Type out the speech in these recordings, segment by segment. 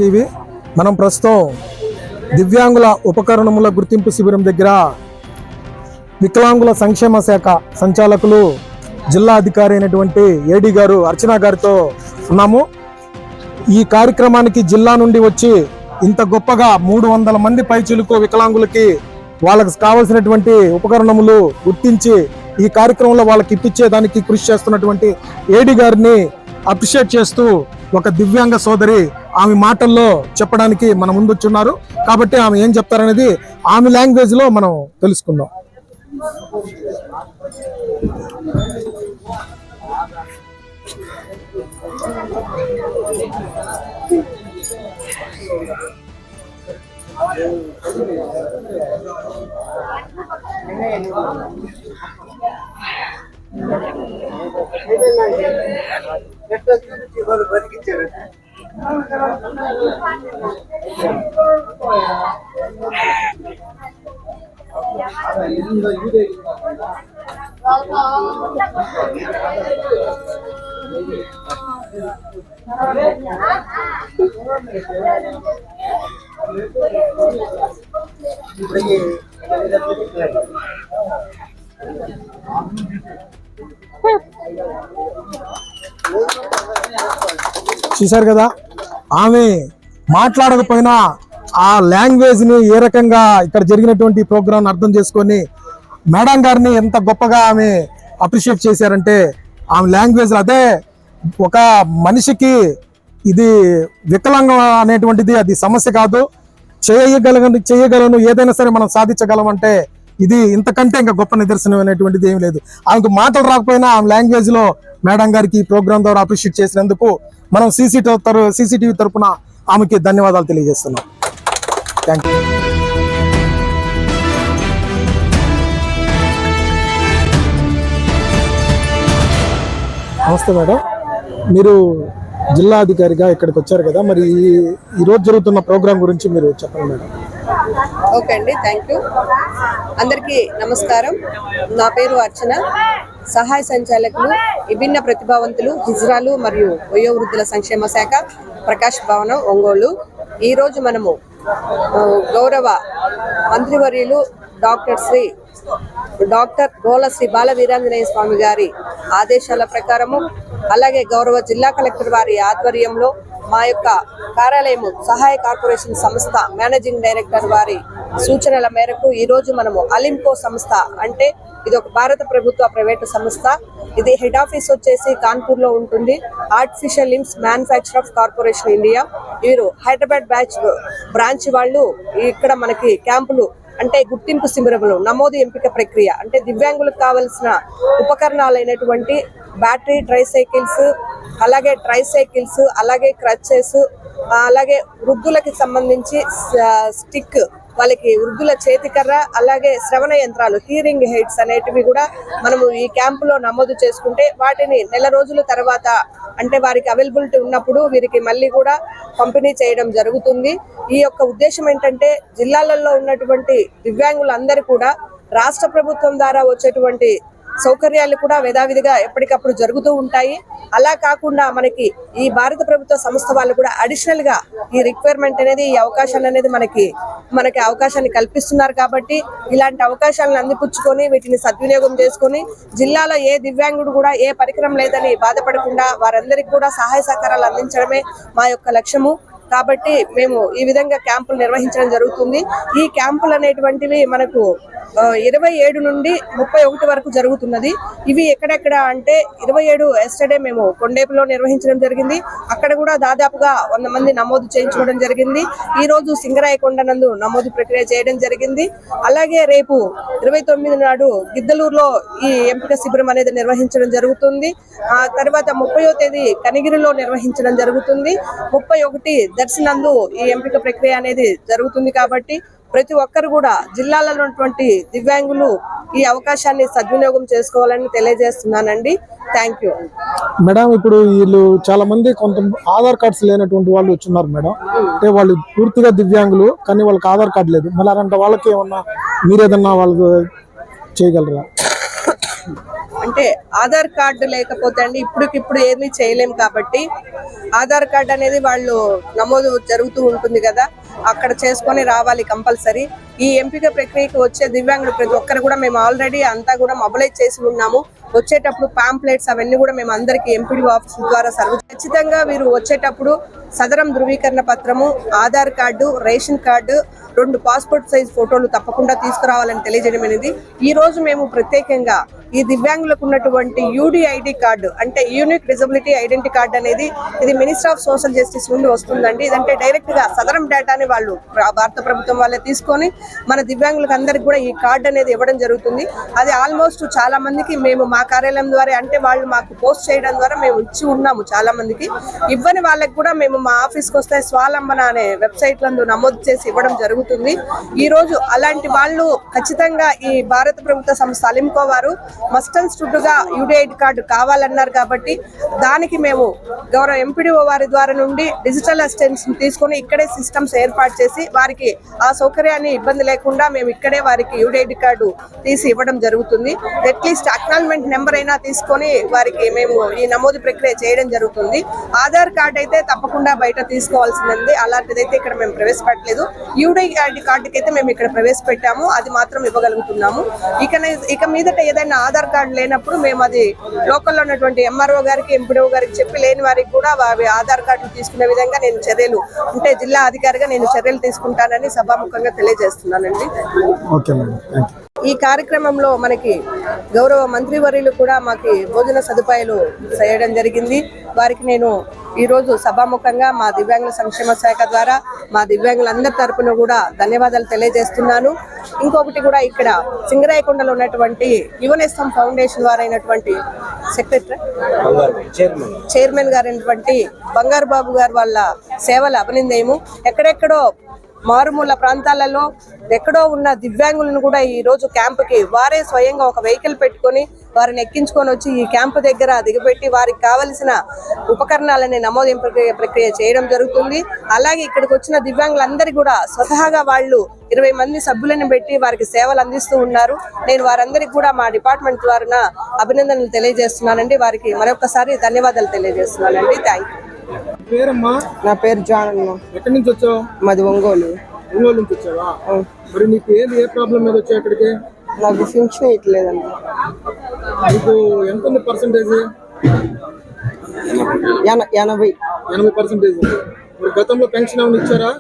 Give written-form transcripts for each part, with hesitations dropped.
TV. మనం ప్రస్తుతం దివ్యాంగుల ఉపకరణముల గుర్తింపు శిబిరం దగ్గర వికలాంగుల సంక్షేమ శాఖ సంచాలకులు జిల్లా అధికారి అయినటువంటి ఏడీ గారు అర్చన గారితో ఉన్నాము. ఈ కార్యక్రమానికి జిల్లా నుండి వచ్చి ఇంత గొప్పగా 300 మంది పైచిలుకు వికలాంగులకి వాళ్ళకి కావాల్సినటువంటి ఉపకరణములు గుర్తించి ఈ కార్యక్రమంలో వాళ్ళకి ఇప్పించేదానికి కృషి చేస్తున్నటువంటి ఏడీ గారిని అప్రిషియేట్ చేస్తూ ఒక దివ్యాంగ సోదరి ఆమె మాటల్లో చెప్పడానికి మన ముందు వచ్చున్నారు. కాబట్టి ఆమె ఏం చెప్తారనేది ఆమె లాంగ్వేజ్ లో మనం తెలుసుకుందాం. చూశారు కదా, ఆమె మాట్లాడకపోయినా ఆ లాంగ్వేజ్ ని ఏ రకంగా ఇక్కడ జరిగినటువంటి ప్రోగ్రామ్ అర్థం చేసుకొని మేడం గారిని ఎంత గొప్పగా ఆమె అప్రిషియేట్ చేశారంటే ఆమె లాంగ్వేజ్ అదే ఒక మనిషికి ఇది వికలాంగం అనేటువంటిది అది సమస్య కాదు, చేయగలను ఏదైనా సరే మనం సాధించగలం అంటే ఇది ఇంతకంటే ఇంకా గొప్ప నిదర్శనం అనేటువంటిది ఏం లేదు. ఆమెకు మాటలు రాకపోయినా ఆమె లాంగ్వేజ్ లో మేడం గారికి ఈ ప్రోగ్రామ్ ద్వారా అప్రిషియేట్ చేసినందుకు మనం సీసీటీవీ తరపున ఆమెకి ధన్యవాదాలు తెలియజేస్తున్నాం. Thank you. నమస్తే మేడం, మీరు జిల్లా అధికారిగా ఇక్కడికి వచ్చారు కదా, మరి ఈ రోజు జరుగుతున్న ప్రోగ్రాం గురించి మీరు చెప్పండి మేడం. ఓకే అండి, థ్యాంక్ యూ. అందరికీ నమస్కారం. నా పేరు అర్చన, సహాయ సంచాలకులు విభిన్న ప్రతిభావంతులు హిజ్రాలు మరియు వయోవృద్ధుల సంక్షేమ శాఖ, ప్రకాష్ భవనం, ఒంగోలు. ఈరోజు మనము గౌరవ మంత్రివర్యులు డాక్టర్ గోల శ్రీ బాల వీరాంజనేయ స్వామి గారి ఆదేశాల ప్రకారము, అలాగే గౌరవ జిల్లా కలెక్టర్ వారి ఆధ్వర్యంలో మా యొక్క కార్యాలయము సహాయ కార్పొరేషన్ సంస్థ మేనేజింగ్ డైరెక్టర్ వారి సూచనల మేరకు ఈరోజు మనము అలింకో సంస్థ, అంటే ఇది ఒక భారత ప్రభుత్వ ప్రైవేటు సంస్థ, ఇది హెడ్ ఆఫీస్ వచ్చేసి కాన్పూర్ లో ఉంటుంది. Artificial limbs manufacture of corporation India, వీరు హైదరాబాద్ బ్రాంచ్ వాళ్ళు ఇక్కడ మనకి క్యాంపులు అంటే గుర్తింపు శిబిరములు, నమోదు ఎంపిక ప్రక్రియ అంటే దివ్యాంగులకు కావలసిన ఉపకరణాలైనటువంటి బ్యాటరీ ట్రైసైకిల్స్, అలాగే క్రచెస్, అలాగే వృద్ధులకి సంబంధించి స్టిక్, వాళ్ళకి వృద్ధుల చేతికర్ర, అలాగే శ్రవణ యంత్రాలు హియరింగ్ హెడ్స్ అనేటివి కూడా మనము ఈ క్యాంపులో నమోదు చేసుకుంటే వాటిని నెల రోజుల తర్వాత అంటే వారికి అవైలబిలిటీ ఉన్నప్పుడు వీరికి మళ్ళీ కూడా పంపిణీ చేయడం జరుగుతుంది. ఈ యొక్క ఉద్దేశం ఏంటంటే జిల్లాలలో ఉన్నటువంటి దివ్యాంగులందరూ కూడా రాష్ట్ర ప్రభుత్వం ద్వారా వచ్చేటువంటి సౌకర్యాలు కూడా యథావిధిగా ఎప్పటికప్పుడు జరుగుతూ ఉంటాయి. అలా కాకుండా మనకి ఈ భారత ప్రభుత్వ సంస్థ వాళ్ళు కూడా అడిషనల్ గా ఈ రిక్వైర్మెంట్ అనేది, ఈ అవకాశాలు అనేది మనకి అవకాశాన్ని కల్పిస్తున్నారు. కాబట్టి ఇలాంటి అవకాశాలను అందిపుచ్చుకొని వీటిని సద్వినియోగం చేసుకొని జిల్లాలో ఏ దివ్యాంగుడు కూడా ఏ పరికరం లేదని బాధపడకుండా వారందరికీ కూడా సహాయ సహకారాలు అందించడమే మా యొక్క లక్ష్యము. కాబట్టి మేము ఈ విధంగా క్యాంపులు నిర్వహించడం జరుగుతుంది. ఈ క్యాంపులు అనేటువంటివి మనకు 27 నుండి 31 వరకు జరుగుతున్నది. ఇవి ఎక్కడెక్కడ అంటే 27 ఎస్టర్డే మేము కొండేపులో నిర్వహించడం జరిగింది. అక్కడ కూడా దాదాపుగా 100 మంది నమోదు చేయించుకోవడం జరిగింది. ఈ రోజు సింగరాయకొండ నందు నమోదు ప్రక్రియ చేయడం జరిగింది. అలాగే రేపు 29 నాడు గిద్దలూరులో ఈ ఎంపిక శిబిరం అనేది నిర్వహించడం జరుగుతుంది. ఆ తర్వాత 30వ తేదీ కనిగిరిలో నిర్వహించడం జరుగుతుంది. 31 దర్శనందు ఈ ఎంపిక ప్రక్రియ అనేది జరుగుతుంది. కాబట్టి ప్రతి ఒక్కరు కూడా జిల్లాలో ఉన్నటువంటి దివ్యాంగులు ఈ అవకాశాన్ని సద్వినియోగం చేసుకోవాలని తెలియజేస్తున్నానండి. Thank you madam. ఇప్పుడు వీళ్ళు చాలా మంది కొంత ఆధార్ కార్డ్స్ లేనటువంటి వాళ్ళు వచ్చున్నారు మేడం, అంటే వాళ్ళు పూర్తిగా దివ్యాంగులు కానీ వాళ్ళకి ఆధార్ కార్డు లేదు. మళ్ళీ అలాంటి వాళ్ళకి ఏమన్నా మీరేదన్నా వాళ్ళకు చేయగలరా? అంటే ఆధార్ కార్డు లేకపోతే అండి ఇప్పటికిప్పుడు ఏమీ చేయలేం కాబట్టి ఆధార్ కార్డు అనేది వాళ్ళు నమోదు జరుగుతూ ఉంటుంది కదా, అక్కడ చేసుకొని రావాలి కంపల్సరీ. ఈ ఎంపిక ప్రక్రియకి వచ్చే దివ్యాంగులు ప్రతి ఒక్కరు కూడా మేము ఆల్రెడీ అంతా కూడా మొబిలైజ్ చేసి ఉన్నాము. వచ్చేటప్పుడు పాంప్లెట్స్ అవన్నీ కూడా మేము అందరికి ఎంపీడీ ఆఫీస్ ద్వారా ఖచ్చితంగా వీరు వచ్చేటప్పుడు సదరం ధృవీకరణ పత్రము, Aadhaar card, ration card, 2 passport size ఫోటోలు తప్పకుండా తీసుకురావాలని తెలియజేయడం అనేది. ఈ రోజు మేము ప్రత్యేకంగా ఈ దివ్యాంగులకు ఉన్నటువంటి యూడిఐడి కార్డు అంటే యూనిక్ డిజబిలిటీ ఐడెంటిటీ కార్డు అనేది ఇది మినిస్టర్ ఆఫ్ సోషల్ జస్టిస్ నుండి వస్తుందండి. ఇదంటే డైరెక్ట్ గా సదరం డేటాని వాళ్ళు భారత ప్రభుత్వం వాళ్ళే తీసుకొని మన దివ్యాంగులకు అందరికి కూడా ఈ కార్డు అనేది ఇవ్వడం జరుగుతుంది. అది ఆల్మోస్ట్ చాలా మందికి మేము మా కార్యాలయం ద్వారా అంటే వాళ్ళు మాకు పోస్ట్ చేయడం ద్వారా మేము ఇచ్చి ఉన్నాము. చాలా మందికి ఇవ్వని వాళ్ళకి కూడా మేము మా ఆఫీస్కి వస్తే స్వాలంబన అనే వెబ్సైట్ లందు నమోదు చేసి ఇవ్వడం జరుగుతుంది. ఈ రోజు అలాంటి వాళ్ళు ఖచ్చితంగా ఈ భారత ప్రభుత్వ సంస్థ అలింకో వారు మస్ట్ అండ్ స్టుడ్ గా యూడిఐడి కార్డు కావాలన్నారు కాబట్టి దానికి మేము గౌరవ ఎంపీడీఓ వారి ద్వారా నుండి డిజిటల్ అసిస్టెన్స్ తీసుకొని ఇక్కడే సిస్టమ్స్ ఏర్పాటు చేసి వారికి ఆ సౌకర్యాన్ని ఇబ్బంది లేకుండా మేము ఇక్కడే వారికి యూడిఐడి కార్డు తీసి ఇవ్వడం జరుగుతుంది. అట్లీస్ట్ అక్నాలజ్మెంట్ నెంబర్ అయినా తీసుకొని వారికి మేము ఈ నమోదు ప్రక్రియ చేయడం జరుగుతుంది. ఆధార్ కార్డు అయితే తప్పకుండా బయట తీసుకోవాల్సింది, అలాంటిదైతే ఇక్కడ మేము ప్రవేశపెట్టలేదు. యూడిఐడి కార్డుకి అయితే మేము ఇక్కడ ప్రవేశపెట్టాము, అది మాత్రం ఇవ్వగలుగుతున్నాము. ఇక మీదట ఏదైనా ఆధార్ కార్డు లేనప్పుడు మేము అది లోకల్లో ఉన్నటువంటి ఎంఆర్ఓ గారికి, ఎంపీడీఓ గారికి చెప్పి లేని వారికి కూడా వారి ఆధార్ కార్డు తీసుకునే విధంగా నేను చర్యలు అంటే జిల్లా అధికారిగా నేను చర్యలు తీసుకుంటానని సభాముఖంగా తెలియజేస్తున్నానండి. ఈ కార్యక్రమంలో మనకి గౌరవ మంత్రివర్యులు కూడా మాకు భోజన సదుపాయాలు చేయడం జరిగింది. వారికి నేను ఈరోజు సభాముఖంగా మా దివ్యాంగుల సంక్షేమ శాఖ ద్వారా మా దివ్యాంగులందరి తరపున కూడా ధన్యవాదాలు తెలియజేస్తున్నాను. ఇంకొకటి కూడా ఇక్కడ సింగరాయకొండలో ఉన్నటువంటి యువనేస్తం ఫౌండేషన్ వారైనటువంటి సెక్రటరీ చైర్మన్ గారైనటువంటి బంగారు బాబు గారు వాళ్ళ సేవలు అభినందనము. ఎక్కడెక్కడో మారుమూల ప్రాంతాలలో ఎక్కడో ఉన్న దివ్యాంగులను కూడా ఈ రోజు క్యాంపుకి వారే స్వయంగా ఒక వెహికల్ పెట్టుకొని వారిని ఎక్కించుకొని వచ్చి ఈ క్యాంపు దగ్గర దిగబెట్టి వారికి కావలసిన ఉపకరణాలని నమోదు ప్రక్రియ చేయడం జరుగుతుంది. అలాగే ఇక్కడికి వచ్చిన దివ్యాంగులందరికీ కూడా స్వతహాగా వాళ్ళు 20 మంది సభ్యులను పెట్టి వారికి సేవలు అందిస్తూ ఉన్నారు. నేను వారందరికీ కూడా మా డిపార్ట్మెంట్ ద్వారా అభినందనలు తెలియజేస్తున్నానండి. వారికి మరొకసారి ధన్యవాదాలు తెలియజేస్తున్నానండి. Thank you. పేరమ్మా? నా పేరు జాన్ అన్న. ఎక్కడి నుంచి వచ్చావు? మాది ఒంగోలు. ఒంగోలు నుంచి వచ్చావా? మరి నీకు ఏ ప్రాబ్లం మీద వచ్చావు ఇక్కడికి? నాకు ఫంక్షన్ ఇట్లేదండి. నీకు ఎంత ఉంది పర్సెంటేజ్? 80%. మరి గతంలో పెన్షన్ ఏమైనా ఇచ్చారా?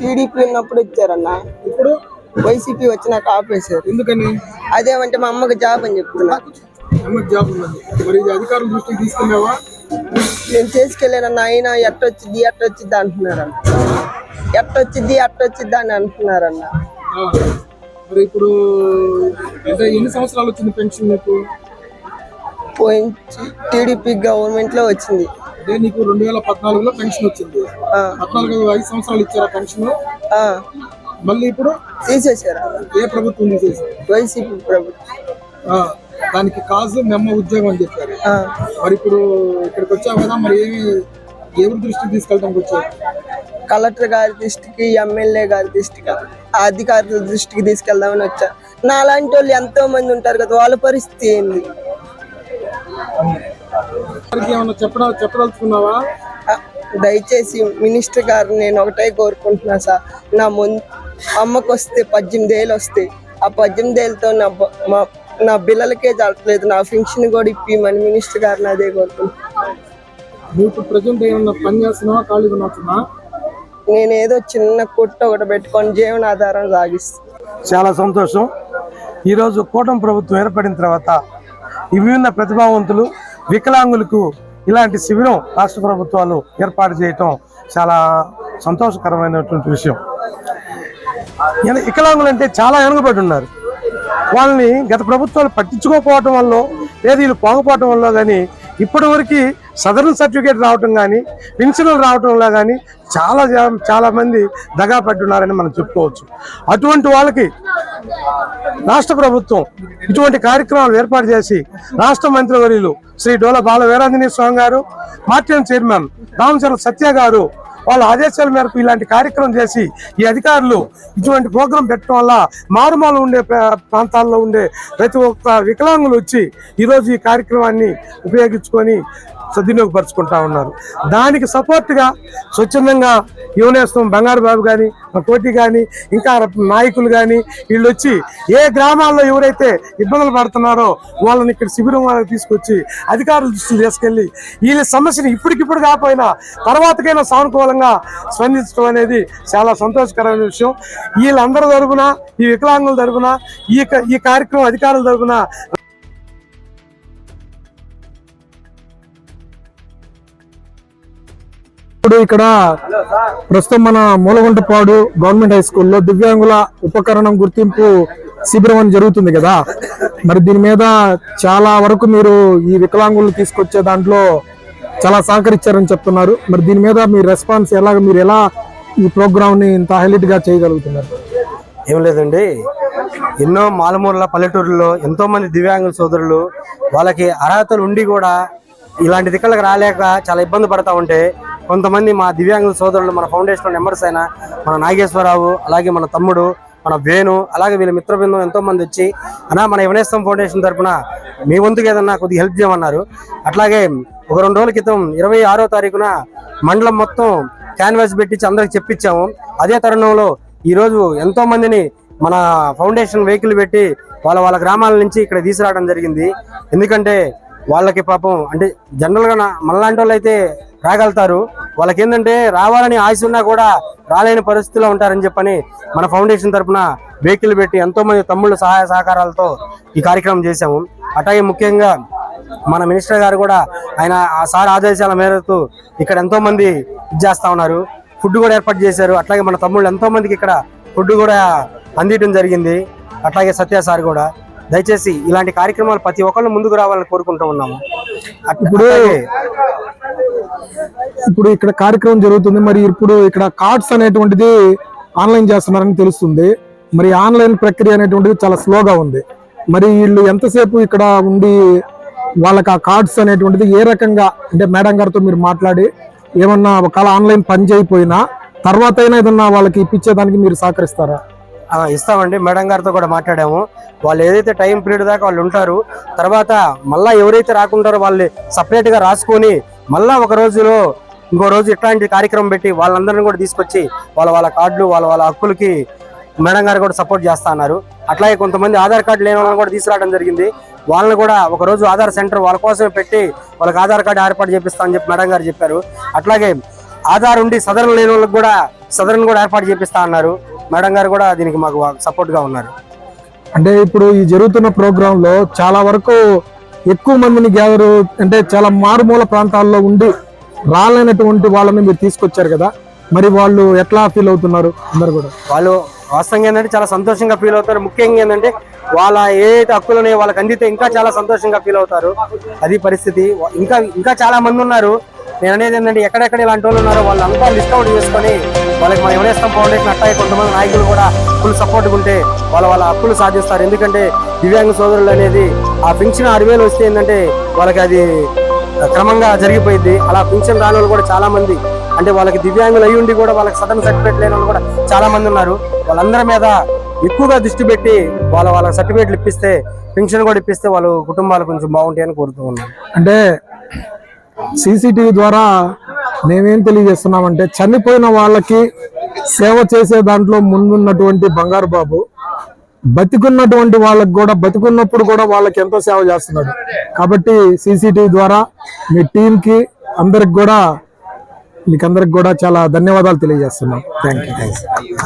టీడీపీ ఉన్నప్పుడు ఇచ్చారన్న, ఇప్పుడు వైసీపీ వచ్చినాక ఆపేశారు. ఎందుకని? అదేమంటే మా అమ్మకి జాబ్ అని చెప్తున్నా. అమ్మకి జాబ్ ఉన్నది. మరి ఇది అధికారుల దృష్టికి తీసుకున్నావా? నేను చేసుకెళ్ళానన్న, అయినా ఎట్టొచ్చిద్ది అంటున్నారన్న. ఎట్టొచ్చిద్ది అని అంటున్నారన్న. మరి ఇప్పుడు అంటే ఎన్ని సంవత్సరాలు వచ్చింది పెన్షన్ నీకు? పోయించి టీడీపీ గవర్నమెంట్ లో వచ్చింది. అదే నీకు 2014లో పెన్షన్ వచ్చింది. 14 5 సంవత్సరాలు ఇచ్చారా పెన్షన్? మళ్ళీ ఇప్పుడు తీసేసారా? ఏ ప్రభుత్వం తీసేసారు? వైసీపీ ప్రభుత్వం. దానికి కాజు మెమ్మ ఉద్యోగం అని చెప్పారు. మరి ఇప్పుడు ఇక్కడికి వచ్చావు కదా, మరి ఎవరి దృష్టికి తీసుకెళ్ళడానికి వచ్చావు? కలెక్టర్ గారి దృష్టికి, ఎమ్మెల్యే గారి దృష్టికి, అధికారుల దృష్టికి తీసుకెళ్దామని వచ్చా. నా లాంటి వాళ్ళు ఎంతో మంది ఉంటారు కదా, వాళ్ళ పరిస్థితి ఏంది? ఏమన్నా చెప్పదలుచుకున్నావా? దయచేసి మినిస్టర్ గారు నేను ఒకటే కోరుకుంటున్నా సార్, నా అమ్మకు వస్తే 18 ఏళ్ళు వస్తాయి. ఆ 18 ఏళ్ళతో నా బిల్లలకే జరగలేదు, నా ఫంక్షన్ కూడా ఇప్పిమని మినిస్టర్ గారిని అదే కోరుకుంటున్నా. నేను ఏదో చిన్న కొట్టు ఒకటి పెట్టుకొని జీవనాధారం సాగిస్తాను. చాలా సంతోషం. ఈరోజు కూటమి ప్రభుత్వం ఏర్పడిన తర్వాత విభిన్న ప్రతిభావంతులు వికలాంగులకు ఇలాంటి శిబిరం రాష్ట్ర ప్రభుత్వాలు ఏర్పాటు చేయటం చాలా సంతోషకరమైనటువంటి విషయం. వికలాంగులు అంటే చాలా వెనుకబడి ఉన్నారు. వాళ్ళని గత ప్రభుత్వాలు పట్టించుకోకపోవటం వల్ల లేదా వీళ్ళు పోకపోవటం వల్ల కానీ ఇప్పటి వరకు సదరన్ సర్టిఫికేట్ రావటం కానీ పెన్షన్లు రావటంలో కానీ చాలా మంది దగా పట్టున్నారని మనం చెప్పుకోవచ్చు. అటువంటి వాళ్ళకి రాష్ట్ర ప్రభుత్వం ఇటువంటి కార్యక్రమాలు ఏర్పాటు చేసి రాష్ట్ర మంత్రివర్యులు శ్రీ డోల బాల వీరాంజనేయ స్వామి గారు, మార్టిన్ చైర్మన్ రామచంద్ర సత్య గారు వాళ్ళ ఆదేశాల మేరకు ఇలాంటి కార్యక్రమం చేసి ఈ అధికారులు ఇటువంటి ప్రోగ్రాం పెట్టడం వల్ల మారుమూల ఉండే ప్రాంతాల్లో ఉండే ప్రతి ఒక్క వికలాంగులు వచ్చి ఈరోజు ఈ కార్యక్రమాన్ని ఉపయోగించుకొని సద్వినియోగపరుచుకుంటా ఉన్నారు. దానికి సపోర్ట్గా స్వచ్ఛందంగా యువనేస్తం బంగారు బాబు కానీ కోటి కానీ ఇంకా నాయకులు కానీ వీళ్ళు వచ్చి ఏ గ్రామాల్లో ఎవరైతే ఇబ్బందులు పడుతున్నారో వాళ్ళని ఇక్కడ శిబిరం వాళ్ళకి తీసుకొచ్చి అధికారుల దృష్టికి తీసుకెళ్ళి వీళ్ళ సమస్యని ఇప్పటికిప్పుడు కాకపోయినా తర్వాతకైనా సానుకూలంగా స్పందించడం అనేది చాలా సంతోషకరమైన విషయం. వీళ్ళందరి తరపున, ఈ వికలాంగుల తరపున, ఈ కార్యక్రమం అధికారుల తరపున ఇప్పుడు ఇక్కడ ప్రస్తుతం మన మూలగుంటపాడు గవర్నమెంట్ హై స్కూల్లో దివ్యాంగుల ఉపకరణం గుర్తింపు శిబిరం అని జరుగుతుంది కదా. మరి దీని మీద చాలా వరకు మీరు ఈ వికలాంగులు తీసుకొచ్చే దాంట్లో చాలా సహకరించారని చెప్తున్నారు. మరి దీని మీద మీ రెస్పాన్స్ మీరు ఎలా ఈ ప్రోగ్రామ్ ని ఇంత హైలైట్ గా చేయగలుగుతున్నారు? ఏం లేదండి, ఎన్నో మాలమూల పల్లెటూరులో ఎంతో మంది దివ్యాంగుల సోదరులు వాళ్ళకి అర్హతలు ఉండి కూడా ఇలాంటి దిక్కలకు రాలేక చాలా ఇబ్బంది పడతా ఉంటే కొంతమంది మా దివ్యాంగుల సోదరులు మన ఫౌండేషన్ మెంబర్స్ అయిన మన నాగేశ్వరరావు, అలాగే మన తమ్ముడు, మన వేణు, అలాగే వీళ్ళ మిత్ర బృందం ఎంతో మంది వచ్చి మన యువనేస్తం ఫౌండేషన్ తరఫున మీ వంతుకు ఏదన్నా కొద్దిగా హెల్ప్ చేయమన్నారు. అట్లాగే ఒక 2 రోజుల క్రితం 26వ తారీఖున మండలం మొత్తం క్యాన్వాస్ పెట్టించి అందరికి చెప్పించాము. అదే తరుణంలో ఈరోజు ఎంతో మందిని మన ఫౌండేషన్ వెహికల్ పెట్టి వాళ్ళ గ్రామాల నుంచి ఇక్కడ తీసుకురావడం జరిగింది. ఎందుకంటే వాళ్ళకి పాపం అంటే జనరల్గా మనలాంటి వాళ్ళు అయితే రాగలుగుతారు, వాళ్ళకి ఏంటంటే రావాలని ఆశ ఉన్నా కూడా రాలేని పరిస్థితిలో ఉంటారని చెప్పని మన ఫౌండేషన్ తరఫున వెహికల్ పెట్టి ఎంతో మంది తమ్ముళ్ళ సహాయ సహకారాలతో ఈ కార్యక్రమం చేశాము. అట్లాగే ముఖ్యంగా మన మినిస్టర్ గారు కూడా ఆయన ఆ సార్ ఆదేశాల మేరకు ఇక్కడ ఎంతో మంది చేస్తా ఉన్నారు, ఫుడ్ కూడా ఏర్పాటు చేశారు. అట్లాగే మన తమ్ముళ్ళు ఎంతో మందికి ఇక్కడ ఫుడ్ కూడా అందించడం జరిగింది. అట్లాగే సత్య సార్ కూడా. దయచేసి ఇలాంటి కార్యక్రమాలు ప్రతి ఒక్కళ్ళు ముందుకు రావాలని కోరుకుంటూ ఉన్నాము. ఇప్పుడు ఇక్కడ కార్యక్రమం జరుగుతుంది. మరి ఇప్పుడు ఇక్కడ కార్డ్స్ అనేటువంటిది ఆన్లైన్ చేస్తున్నారని తెలుస్తుంది. మరి ఆన్లైన్ ప్రక్రియ అనేటువంటిది చాలా స్లోగా ఉంది. మరి వీళ్ళు ఎంతసేపు ఇక్కడ ఉండి వాళ్ళకి ఆ కార్డ్స్ అనేటువంటిది ఏ రకంగా అంటే మేడం గారితో మీరు మాట్లాడి ఏమన్నా ఒకవేళ ఆన్లైన్ పని చేయకపోయినా తర్వాత అయినా ఏదన్నా వాళ్ళకి ఇప్పించేదానికి మీరు సహకరిస్తారా? ఇస్తామండి, మేడం గారితో కూడా మాట్లాడాము. వాళ్ళు ఏదైతే టైం పీరియడ్ దాకా వాళ్ళు ఉంటారు, తర్వాత మళ్ళీ ఎవరైతే రాకుంటారో వాళ్ళు సపరేట్గా రాసుకొని మళ్ళీ ఇంకో రోజు ఇట్లాంటి కార్యక్రమం పెట్టి వాళ్ళందరినీ కూడా తీసుకొచ్చి వాళ్ళ కార్డులు వాళ్ళ హక్కులకి మేడం గారు కూడా సపోర్ట్ చేస్తా అన్నారు. అట్లాగే కొంతమంది ఆధార్ కార్డు లేని వాళ్ళని కూడా తీసుకురావడం జరిగింది. వాళ్ళని కూడా ఒకరోజు ఆధార్ సెంటర్ వాళ్ళ కోసమే పెట్టి వాళ్ళకి ఆధార్ కార్డు ఏర్పాటు చేపిస్తా అని చెప్పి మేడం గారు చెప్పారు. అట్లాగే ఆధార్ ఉండి సదరన్ లేని వాళ్ళకి కూడా సదరన్ కూడా ఏర్పాటు చేపిస్తా అన్నారు. మేడం గారు కూడా దీనికి మాకు సపోర్ట్ గా ఉన్నారు. అంటే ఇప్పుడు ఈ జరుగుతున్న ప్రోగ్రామ్ లో చాలా వరకు ఎక్కువ మందిని గ్యాదర్ అంటే చాలా మారుమూల ప్రాంతాల్లో ఉండి రాలేనటువంటి వాళ్ళని మీరు తీసుకొచ్చారు కదా. మరి వాళ్ళు ఎట్లా ఫీల్ అవుతున్నారు? అందరు కూడా వాళ్ళు వాస్తవంగా ఏంటంటే చాలా సంతోషంగా ఫీల్ అవుతారు. ముఖ్యంగా ఏంటంటే వాళ్ళ ఏ హక్కులు వాళ్ళకి అందితే ఇంకా చాలా సంతోషంగా ఫీల్ అవుతారు. అది పరిస్థితి. ఇంకా చాలా మంది ఉన్నారు. నేను అనేది ఏంటంటే ఎక్కడెక్కడ ఇలాంటి వాళ్ళు ఉన్నారో వాళ్ళంతా లిస్ట్ అవుట్ చేసుకొని వాళ్ళకి మన యువనేస్తం ఫౌండేషన్ అట్టాగే కొంతమంది నాయకులు కూడా ఫుల్ సపోర్ట్గా ఉంటే వాళ్ళ హక్కులు సాధిస్తారు. ఎందుకంటే దివ్యాంగ సోదరులు అనేది ఆ పింఛన్ 6,000 వస్తే ఏంటంటే వాళ్ళకి అది క్రమంగా జరిగిపోయింది. అలా పింఛన్ రాని వాళ్ళు కూడా చాలా మంది అంటే వాళ్ళకి దివ్యాంగులు అయ్యి ఉండి కూడా వాళ్ళకి సదరన్ సర్టిఫికేట్ లేని వాళ్ళు కూడా చాలా మంది ఉన్నారు. వాళ్ళందరి మీద ఎక్కువగా దృష్టి పెట్టి వాళ్ళ సర్టిఫికేట్లు ఇప్పిస్తే, పెన్షన్ కూడా ఇప్పిస్తే వాళ్ళ కుటుంబాలు కొంచెం బాగుంటాయని కోరుతూ ఉన్నాను. అంటే సీసీటీవీ ద్వారా మేమేం తెలియజేస్తున్నామంటే చనిపోయిన వాళ్ళకి సేవ చేసే దాంట్లో ముందున్నటువంటి బంగారు బాబు బతికున్నటువంటి వాళ్ళకి కూడా బతికున్నప్పుడు కూడా వాళ్ళకి ఎంతో సేవ చేస్తున్నాడు. కాబట్టి సీసీటీవీ ద్వారా మీ టీంకి మీకందరికి కూడా చాలా ధన్యవాదాలు తెలియజేస్తున్నాం. Thank you.